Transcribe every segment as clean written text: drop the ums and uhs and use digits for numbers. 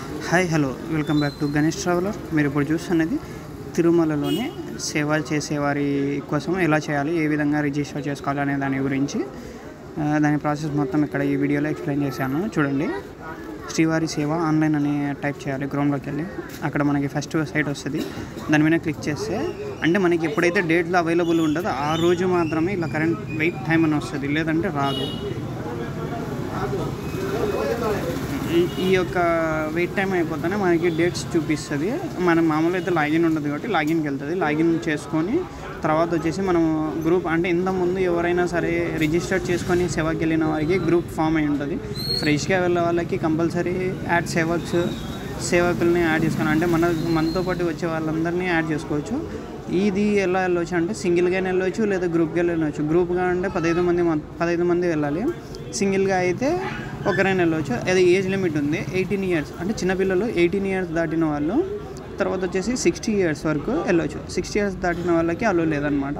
Hi hello welcome back to Ganesh traveller. మీరు ఇప్పుడు చూస్తున్నది తిరుమలలోనే సేవ చేసేవారి కోసం ఎలా చేయాలి, ఏ విధంగా రిజిస్టర్ చేసుకోవాలి అనే దాని గురించి దాని ప్రాసెస్ మొత్తం ఇక్కడ ఈ వీడియోలో ఎక్స్ప్లెయిన్ చేశాను. చూడండి, శ్రీవారి సేవ ఆన్లైన్ అని టైప్ చేయాలి. క్రోమ్లోకి వెళ్ళి అక్కడ మనకి ఫస్ట్ సైట్ వస్తుంది. దాని మీద క్లిక్ చేస్తే అంటే మనకి ఎప్పుడైతే డేట్లో అవైలబుల్ ఉంటుందో ఆ రోజు మాత్రమే ఇలా కరెంట్ వెయిట్ టైం అని వస్తుంది, లేదంటే రాదు. ఈ యొక్క వెయిట్ టైం అయిపోతేనే మనకి డేట్స్ చూపిస్తుంది. మనం మామూలుగా అయితే లాగిన్ ఉండదు కాబట్టి లాగిన్కి వెళ్తుంది. లాగిన్ చేసుకొని తర్వాత వచ్చేసి మనం గ్రూప్ అంటే ఇంతకుముందు ఎవరైనా సరే రిజిస్టర్ చేసుకొని సేవకి వెళ్ళిన వారికి గ్రూప్ ఫామ్ అయి ఉంటుంది. ఫ్రెష్గా వెళ్ళే వాళ్ళకి కంపల్సరీ యాడ్ సేవకుల్ని యాడ్ చేసుకోవాలి. అంటే మనతో పాటు వచ్చే వాళ్ళందరినీ యాడ్ చేసుకోవచ్చు. ఇది ఎలా వెళ్ళవచ్చు అంటే సింగిల్గానే వెళ్ళవచ్చు, లేదా గ్రూప్గా వెళ్ళవచ్చు. గ్రూప్గా అంటే 15 మంది వెళ్ళాలి. సింగిల్గా అయితే ఒకరైనా వెళ్ళవచ్చు. అది ఏజ్ లిమిట్ ఉంది 18 ఇయర్స్, అంటే చిన్నపిల్లలు 18 ఇయర్స్ దాటిన వాళ్ళు. తర్వాత వచ్చేసి 60 ఇయర్స్ వరకు వెళ్ళవచ్చు. 60 ఇయర్స్ దాటిన వాళ్ళకి అలో లేదనమాట.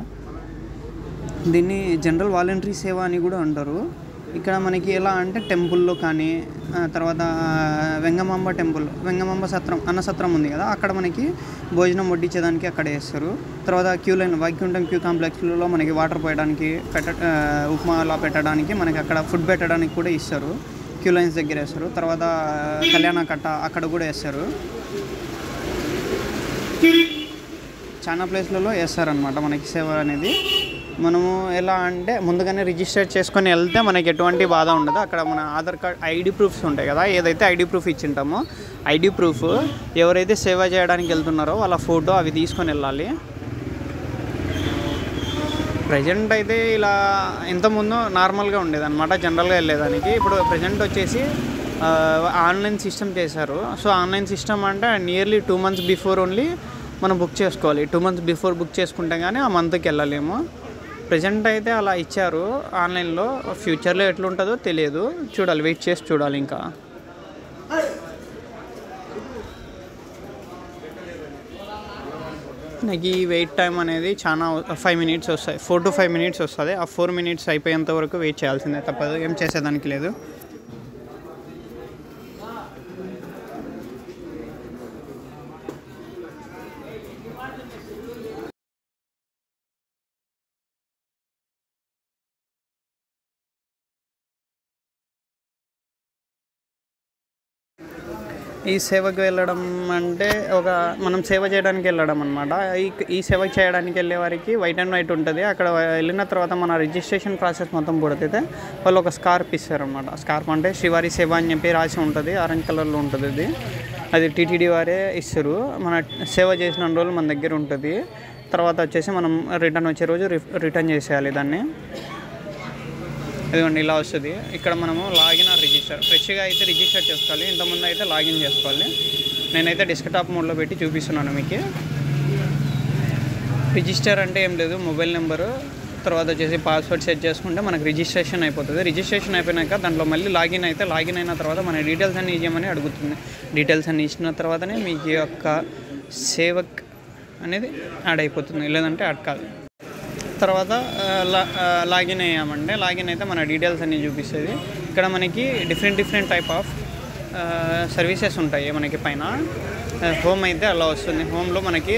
దీన్ని జనరల్ వాలంటరీ సేవ అని కూడా అంటారు. ఇక్కడ మనకి ఎలా అంటే టెంపుల్లో కానీ, తర్వాత వెంగమాంబ సత్రం అన్న సత్రం ఉంది కదా, అక్కడ మనకి భోజనం వడ్డించేదానికి అక్కడ వేస్తారు. తర్వాత క్యూ లైన్ వైకుంఠం క్యూ కాంప్లెక్స్లో మనకి వాటర్ పోయడానికి ఉప్మా అలా పెట్టడానికి మనకి అక్కడ ఫుడ్ పెట్టడానికి కూడా ఇస్తారు. క్యూ లైన్స్ దగ్గర వేస్తారు. తర్వాత కళ్యాణ కట్ట అక్కడ కూడా వేస్తారు. చాలా ప్లేస్లలో వేస్తారనమాట మనకి సేవ అనేది. మనము ఎలా అంటే ముందుగానే రిజిస్టర్ చేసుకొని వెళ్తే మనకి ఎటువంటి బాధ ఉండదు. అక్కడ మన ఆధార్ కార్డ్ ఐడి ప్రూఫ్స్ ఉంటాయి కదా, ఏదైతే ఐడి ప్రూఫ్ ఇచ్చింటామో ఐడి ప్రూఫ్ ఎవరైతే సేవ చేయడానికి వెళ్తున్నారో వాళ్ళ ఫోటో అవి తీసుకొని వెళ్ళాలి. ప్రజెంట్ అయితే ఇలా ఇంతకుముందు నార్మల్గా ఉండేదన్నమాట, జనరల్గా వెళ్ళేదానికి. ఇప్పుడు ప్రజెంట్ వచ్చేసి ఆన్లైన్ సిస్టమ్ చేశారు. సో ఆన్లైన్ సిస్టమ్ అంటే నియర్లీ 2 months బిఫోర్ ఓన్లీ మనం బుక్ చేసుకోవాలి. 2 months బిఫోర్ బుక్ చేసుకుంటే కానీ ఆ మంత్కి వెళ్ళలేము. ప్రజెంట్ అయితే అలా ఇచ్చారు ఆన్లైన్లో. ఫ్యూచర్లో ఎట్లుంటుందో తెలియదు, చూడాలి, వెయిట్ చేసి చూడాలి. ఇంకా నాకు ఈ వెయిట్ టైం అనేది చాలా 5 minutes వస్తాయి, 4 to 5 minutes వస్తుంది. ఆ 4 minutes అయిపోయేంత వరకు వెయిట్ చేయాల్సిందే, తప్పదు, ఏం చేసేదానికి లేదు. ఈ సేవకు వెళ్ళడం అంటే మనం సేవ చేయడానికి వెళ్ళడం అనమాట. ఈ సేవ చేయడానికి వెళ్ళే వారికి వైట్ అండ్ వైట్ ఉంటుంది. అక్కడ వెళ్ళిన తర్వాత మన రిజిస్ట్రేషన్ ప్రాసెస్ మొత్తం పూర్తయితే వాళ్ళు ఒక స్కార్ప్ ఇస్తారనమాట. స్కార్ప్ అంటే శ్రీవారి సేవ అని చెప్పి రాసి ఉంటుంది, ఆరెంజ్ కలర్లో ఉంటుంది. అది టీటీడీ వారే ఇస్తారు. మన సేవ చేసిన రోజులు మన దగ్గర ఉంటుంది. తర్వాత వచ్చేసి మనం రిటర్న్ వచ్చే రోజు రిటర్న్ చేసేయాలి దాన్ని. ఇదిగోండి ఇలా వస్తుంది. ఇక్కడ మనము లాగిన్ ఆర్ రిజిస్టర్, ఫ్రెష్గా అయితే రిజిస్టర్ చేసుకోవాలి. ఇంతకుముందు అయితే లాగిన్ చేసుకోవాలి. నేనైతే డెస్క్టాప్ మోడ్లో పెట్టి చూపిస్తున్నాను మీకు. రిజిస్టర్ అంటే ఏం లేదు, మొబైల్ నెంబరు తర్వాత వచ్చేసి పాస్వర్డ్ సెట్ చేసుకుంటే మనకు రిజిస్ట్రేషన్ అయిపోతుంది. రిజిస్ట్రేషన్ అయిపోయినాక దాంట్లో మళ్ళీ లాగిన్ అయిన తర్వాత మన డీటెయిల్స్ అన్నీ ఇవ్వమని అడుగుతుంది. డీటెయిల్స్ అన్నీ ఇచ్చిన తర్వాతనే మీకు యొక్క సేవక్ అనేది యాడ్ అయిపోతుంది, లేదంటే యాడ్ కాదు. తర్వాత లాగిన్ అయ్యామంటే లాగిన్ అయితే మన డీటెయిల్స్ అన్నీ చూపిస్తుంది. ఇక్కడ మనకి డిఫరెంట్ టైప్ ఆఫ్ సర్వీసెస్ ఉంటాయి. మనకి పైన హోమ్ అయితే అలా వస్తుంది. హోమ్లో మనకి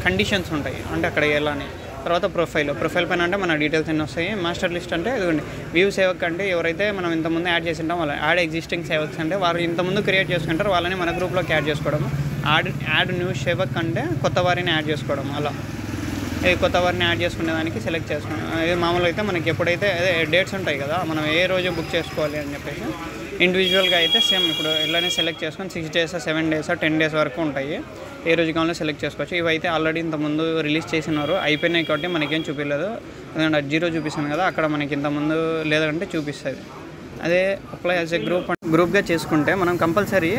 కండిషన్స్ ఉంటాయి, అంటే అక్కడ వెళ్ళాలని. తర్వాత ప్రొఫైల్ పైన అంటే మన డీటెయిల్స్ అన్నీ వస్తాయి. మాస్టర్ లిస్ట్ అంటే ఇదిగోండి, వ్యూ సేవక్ అంటే ఎవరైతే మనం ఇంతకుముందు యాడ్ చేసి ఉంటాం వాళ్ళ యాడ్ ఎగ్జిస్టింగ్ సేవక్స్ అంటే వారు ఇంతకుముందు క్రియేట్ చేసుకుంటారు, వాళ్ళని మన గ్రూప్లోకి యాడ్ చేసుకోవడం. యాడ్ న్యూ సేవక్ అంటే కొత్త వారిని యాడ్ చేసుకోవడం. అలా కొత్త వారిని యాడ్ చేసుకునే దానికి సెలెక్ట్ చేసుకున్నాం. ఇది మామూలుగా అయితే మనకి ఎప్పుడైతే డేట్స్ ఉంటాయి కదా, మనం ఏ రోజు బుక్ చేసుకోవాలి అని చెప్పేసి ఇండివిజువల్గా అయితే సేమ్ ఇప్పుడు ఇలానే సెలెక్ట్ చేసుకొని 6 days 7 days 10 days వరకు ఉంటాయి. ఏ రోజు కావాలో సెలెక్ట్ చేసుకోవచ్చు. ఇవైతే ఆల్రెడీ ఇంతకుముందు రిలీజ్ చేసినారు, అయిపోయినాయి కాబట్టి మనకేం చూపించలేదు. ఎందుకంటే 0 చూపిస్తుంది కదా, అక్కడ మనకి ఇంతకుముందు లేదంటే చూపిస్తుంది. అదే అప్లై యాజ్ ఏ గ్రూప్గా చేసుకుంటే మనం కంపల్సరీ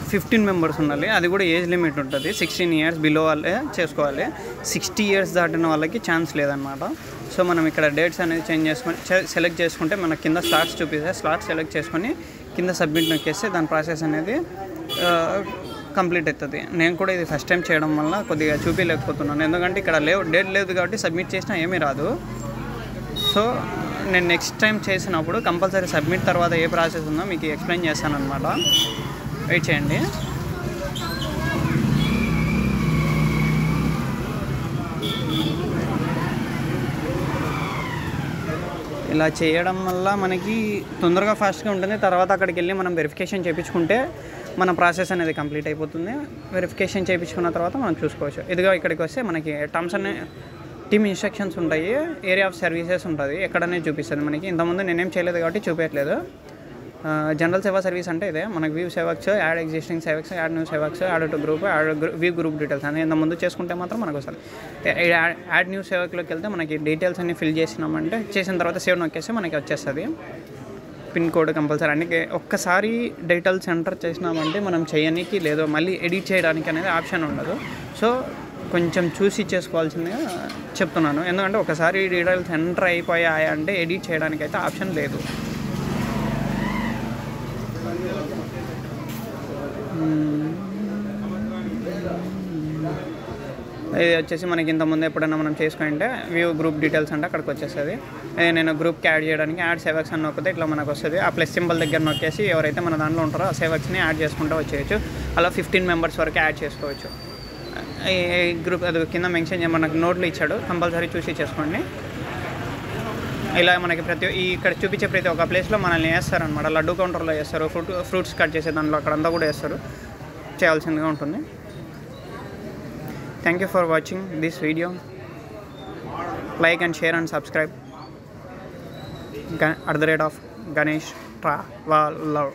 15 members ఉండాలి. అది కూడా ఏజ్ లిమిట్ ఉంటుంది. 16 years బిలో వాళ్ళే చేసుకోవాలి. 60 years దాటిన వాళ్ళకి ఛాన్స్ లేదనమాట. సో మనం ఇక్కడ డేట్స్ అనేది చేంజ్ చేసుకొని సెలెక్ట్ చేసుకుంటే మనకి కింద స్లాట్స్ చూపిస్తాయి. స్లాట్స్ సెలెక్ట్ చేసుకొని కింద సబ్మిట్ నొక్కేస్తే దాని ప్రాసెస్ అనేది కంప్లీట్ అవుతుంది. నేను కూడా ఇది ఫస్ట్ టైం చేయడం వల్ల కొద్దిగా చూపించలేకపోతున్నాను, ఎందుకంటే ఇక్కడ డేట్ లేదు కాబట్టి సబ్మిట్ చేసినా ఏమీ రాదు. సో నేను నెక్స్ట్ టైం చేసినప్పుడు కంపల్సరీ సబ్మిట్ తర్వాత ఏ ప్రాసెస్ ఉందో మీకు ఎక్స్ప్లెయిన్ చేస్తాను అనమాట. వెయిట్ చేయండి. ఇలా చేయడం వల్ల మనకి తొందరగా ఫాస్ట్గా ఉంటుంది. తర్వాత అక్కడికి వెళ్ళి మనం వెరిఫికేషన్ చేయించుకుంటే మన ప్రాసెస్ అనేది కంప్లీట్ అయిపోతుంది. వెరిఫికేషన్ చేయించుకున్న తర్వాత మనం చూసుకోవచ్చు. ఇదిగో ఇక్కడికి వస్తే మనకి టర్మ్స్ అనే టీమ్ ఇన్స్ట్రక్షన్స్ ఉంటాయి, ఏరియా ఆఫ్ సర్వీసెస్ ఉంటుంది, ఎక్కడనే చూపిస్తుంది మనకి. ఇంతకుముందు నేనేం చేయలేదు కాబట్టి చూపించట్లేదు. జనరల్ సేవా సర్వీస్ అంటే ఇదే మనకి view sevaks, add existing sevaks, add new sevaks, add to group, view group details అని ఇంతకుముందు చేసుకుంటే మాత్రం మనకు వస్తుంది. యాడ్ న్యూ సేవక్లోకి వెళ్తే మనకి డీటెయిల్స్ అన్ని ఫిల్ చేసినామంటే చేసిన తర్వాత సేవ్ నొక్కేస్తే మనకి వచ్చేస్తుంది. పిన్ కోడ్ కంపల్సరీ అన్ని ఒక్కసారి డీటెయిల్స్ ఎంటర్ చేసినామంటే మనం చేయడానికి లేదో మళ్ళీ ఎడిట్ చేయడానికి అనేది ఆప్షన్ ఉండదు. సో కొంచెం చూసి చేసుకోవాల్సిందిగా చెప్తున్నాను. ఎందుకంటే ఒకసారి డీటెయిల్స్ ఎంటర్ అయిపోయాయి అంటే ఎడిట్ చేయడానికి అయితే ఆప్షన్ లేదు. ఇది వచ్చేసి మనకి ఇంతకుముందు ఎప్పుడైనా మనం చేసుకుంటే వ్యూ గ్రూప్ డీటెయిల్స్ అంటే అక్కడికి వచ్చేస్తుంది. నేను గ్రూప్కి యాడ్ చేయడానికి యాడ్ సేవక్స్ అని నొక్కితే ఇట్లా మనకు వస్తుంది. ఆ ప్లస్ సింబల్ దగ్గర నొక్కేసి ఎవరైతే మన దాంట్లో ఉంటారో ఆ సేవక్స్ని యాడ్ చేసుకుంటూ వచ్చేయచ్చు. అలా 15 మెంబర్స్ వరకు యాడ్ చేసుకోవచ్చు. ఈ గ్రూప్ అది కింద మెన్షన్ మనకు నోట్లు ఇచ్చాడు, కంపల్సరీ చూసి చేసుకోండి. ఇలా మనకి ఇక్కడ చూపించే ప్రతి ఒక్క ప్లేస్లో మనల్ని వేస్తారనమాట. లడ్డు కౌంటర్లో వేస్తారు, ఫ్రూట్స్ కట్ చేసే దాంట్లో అక్కడంతా కూడా వేస్తారు, చేయాల్సిందిగా ఉంటుంది. Thank you for watching this video. Like and share and subscribe. @Ganesh Travel.